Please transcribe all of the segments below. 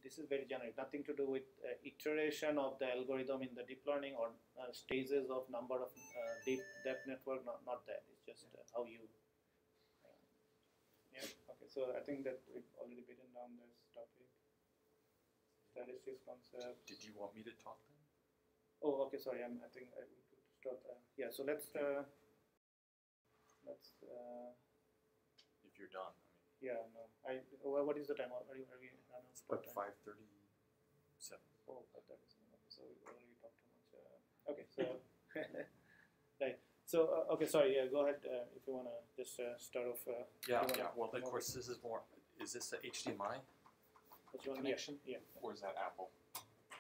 this is very generic, nothing to do with iteration of the algorithm in the deep learning or stages of number of deep depth network, not that. It's just how you. Yeah, okay, so I think that we've already beaten down this topic. Statistics concept. Did you want me to talk then? Oh, okay, sorry, I think I will start. Yeah, so let's. If you're done. Yeah, no. What is the time? Are we done? About 5:37. Oh, 5:37. Okay, so we already talked too much. Okay, so right. So okay, sorry. Yeah, go ahead if you wanna just start off. Yeah. Well, of course, this is more. Is this a HDMI connection? Yeah. Or is that Apple?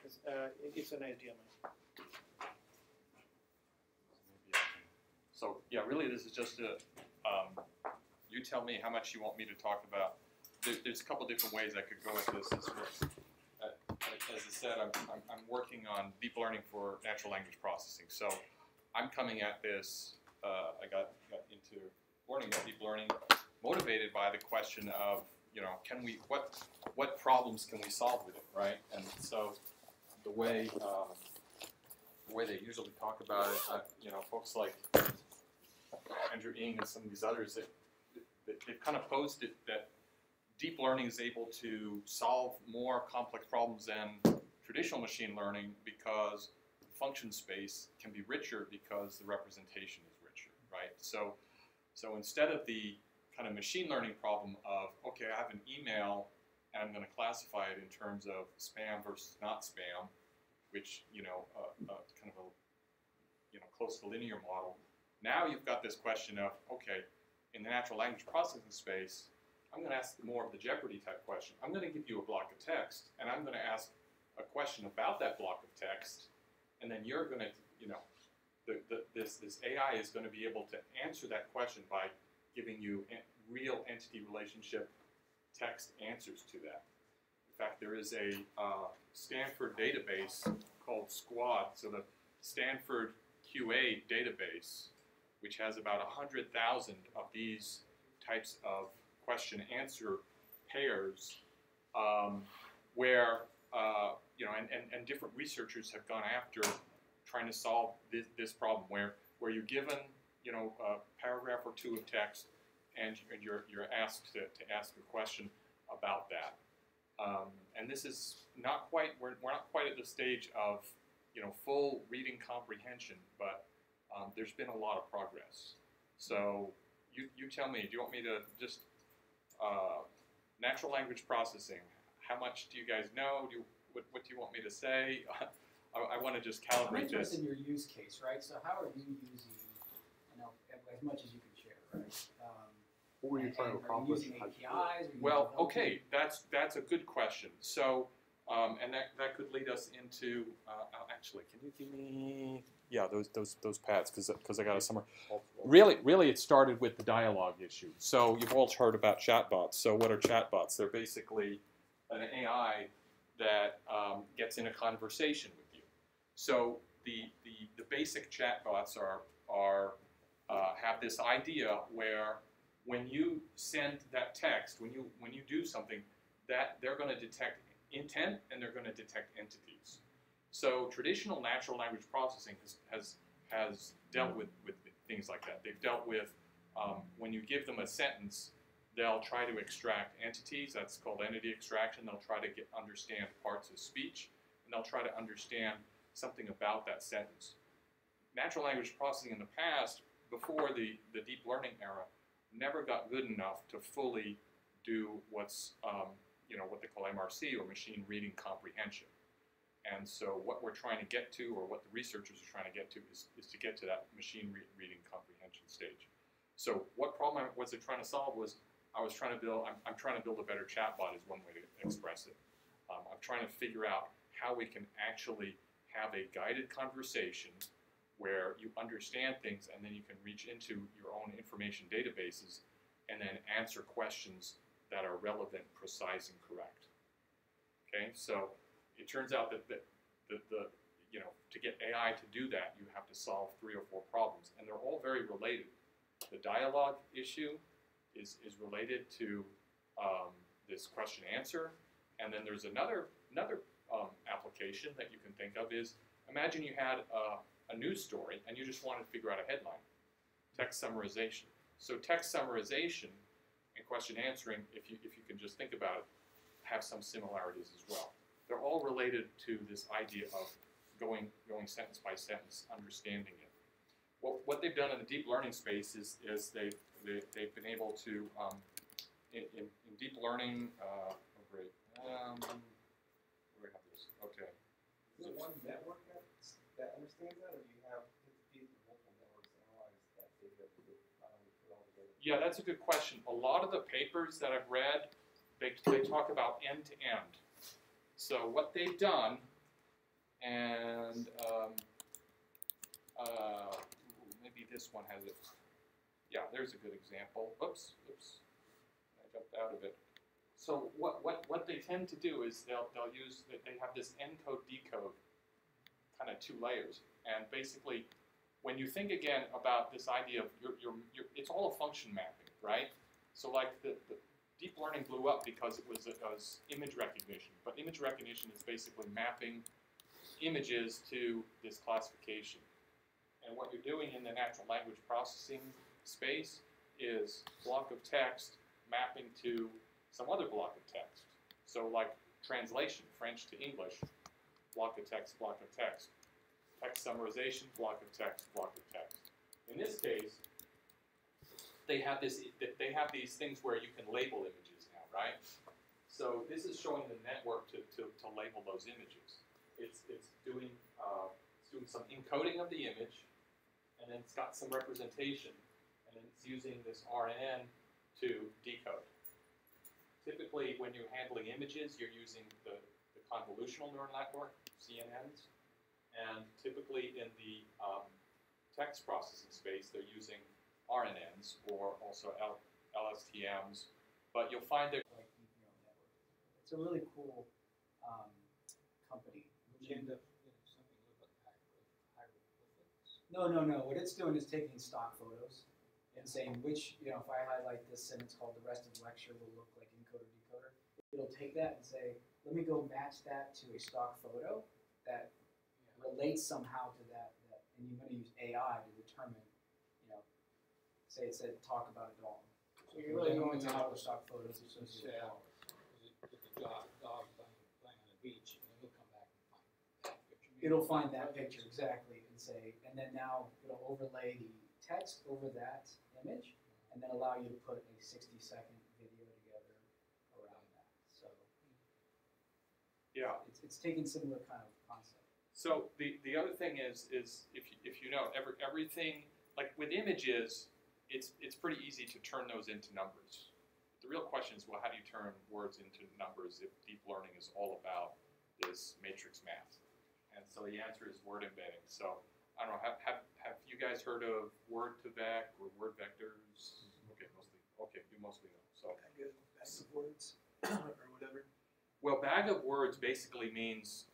It's an HDMI. So yeah, really, this is just a. You tell me how much you want me to talk about. There's a couple different ways I could go with this. As I said, I'm working on deep learning for natural language processing. So I'm coming at this. I got into learning about deep learning, motivated by the question of, can we what problems can we solve with it, right? And so the way they usually talk about it, folks like Andrew Ng and some of these others, they've kind of posed it that deep learning is able to solve more complex problems than traditional machine learning because function space can be richer because the representation is richer, right? So instead of the kind of machine learning problem of, okay, I have an email and I'm going to classify it in terms of spam versus not spam, which, kind of a, close to linear model. Now you've got this question of, okay, in the natural language processing space, I'm going to ask more of the Jeopardy type question. I'm going to give you a block of text, and I'm going to ask a question about that block of text, and then you're going to, this AI is going to be able to answer that question by giving you real entity relationship text answers to that. In fact, there is a Stanford database called SQUAD, so the Stanford QA database, which has about 100,000 of these types of question-answer pairs, where and different researchers have gone after trying to solve this problem, where you're given a paragraph or two of text, and you're asked to ask a question about that. And this is not quite we're not quite at the stage of full reading comprehension, but there's been a lot of progress. So you tell me, do you want me to just natural language processing? How much do you guys know? What do you want me to say? I want to just calibrate I'm interested this. in your use case, right? So how are you using, as much as you can share, right? What were you trying to accomplish? Are you using APIs? Well, okay, that's a good question. So, and that could lead us into actually, can you give me those pads because I got it somewhere. Really, it started with the dialogue issue. So you've all heard about chatbots. So what are chatbots? They're basically an AI that gets in a conversation with you. So the basic chatbots are have this idea where when you send that text, when you do something, that they're going to detect intent and they're going to detect entities. So traditional natural language processing has dealt with things like that. They've dealt with when you give them a sentence, they'll try to extract entities. That's called entity extraction. They'll try to understand parts of speech, and they'll try to understand something about that sentence. Natural language processing in the past, before the deep learning era, never got good enough to fully do what's what they call MRC, or machine reading comprehension. And so what we're trying to get to, or what the researchers are trying to get to, is to get to that machine reading comprehension stage. So what problem was it trying to solve was, I'm trying to build a better chatbot is one way to express it. I'm trying to figure out how we can actually have a guided conversation where you understand things and then you can reach into your own information databases and then answer questions that are relevant, precise, and correct. Okay, so it turns out that to get AI to do that, you have to solve 3 or 4 problems, and they're all very related. The dialogue issue is related to this question answer. And then there's another application that you can think of is, imagine you had a news story and you just wanted to figure out a headline. Text summarization. So text summarization and question answering, if you can just think about it, have some similarities as well. They're all related to this idea of going sentence by sentence, understanding it. What they've done in the deep learning space is they've been able to in deep learning. Great. Where do we have this? Okay. Is it one network that understands that, or do you have multiple networks analyze that data to put all together? Yeah, that's a good question. A lot of the papers that I've read, they talk about end to end. So what they've done, and maybe this one has it. Yeah, there's a good example. Oops, I jumped out of it. So what they tend to do is they have this encode decode kind of two layers, and basically when you think again about this idea of it's all a function mapping, right? So like the deep learning blew up because it was image recognition, but image recognition is basically mapping images to this classification. And what you're doing in the natural language processing space is block of text mapping to some other block of text. So like translation, French to English, block of text, block of text. Text summarization, block of text, block of text. In this case, they have these things where you can label images now, right? So this is showing the network to label those images. It's doing some encoding of the image, and then it's got some representation, and then it's using this RNN to decode. Typically, when you're handling images, you're using the convolutional neural network, CNNs, and typically in the text processing space, they're using RNNs or also LSTMs, but you'll find that it's a really cool company. Would you end up something with hieroglyphics? No. What it's doing is taking stock photos and saying which, if I highlight this sentence called the rest of the lecture will look like encoder decoder. It'll take that and say, let me go match that to a stock photo that relates somehow to that, and you're going to use AI to determine, say it said talk about a dog. So you're really going to have the stock photos associated with dogs. If the dog playing on the beach, and then it'll come back and find that picture. It'll find that picture exactly and say, and then now it'll overlay the text over that image, and then allow you to put a 60-second video together around that. So yeah, it's taking similar kind of concept. So the other thing is if you know everything, like with images, it's pretty easy to turn those into numbers. The real question is, well, how do you turn words into numbers if deep learning is all about this matrix math? And so the answer is word embedding. So I don't know, have you guys heard of word2vec or word vectors? Okay, you mostly know. So Bag of words or whatever. well, bag of words basically means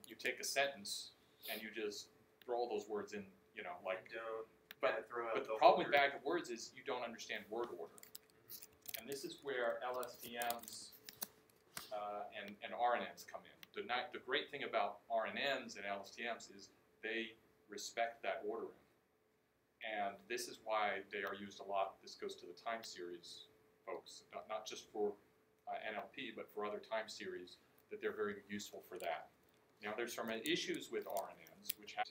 you take a sentence and you just throw all those words in, But the problem with bag of words is you don't understand word order. And this is where LSTMs and RNNs come in. The great thing about RNNs and LSTMs is they respect that ordering. And this is why they are used a lot. This goes to the time series folks, not just for NLP, but for other time series, that they're very useful for that. Now, there's some issues with RNNs, which have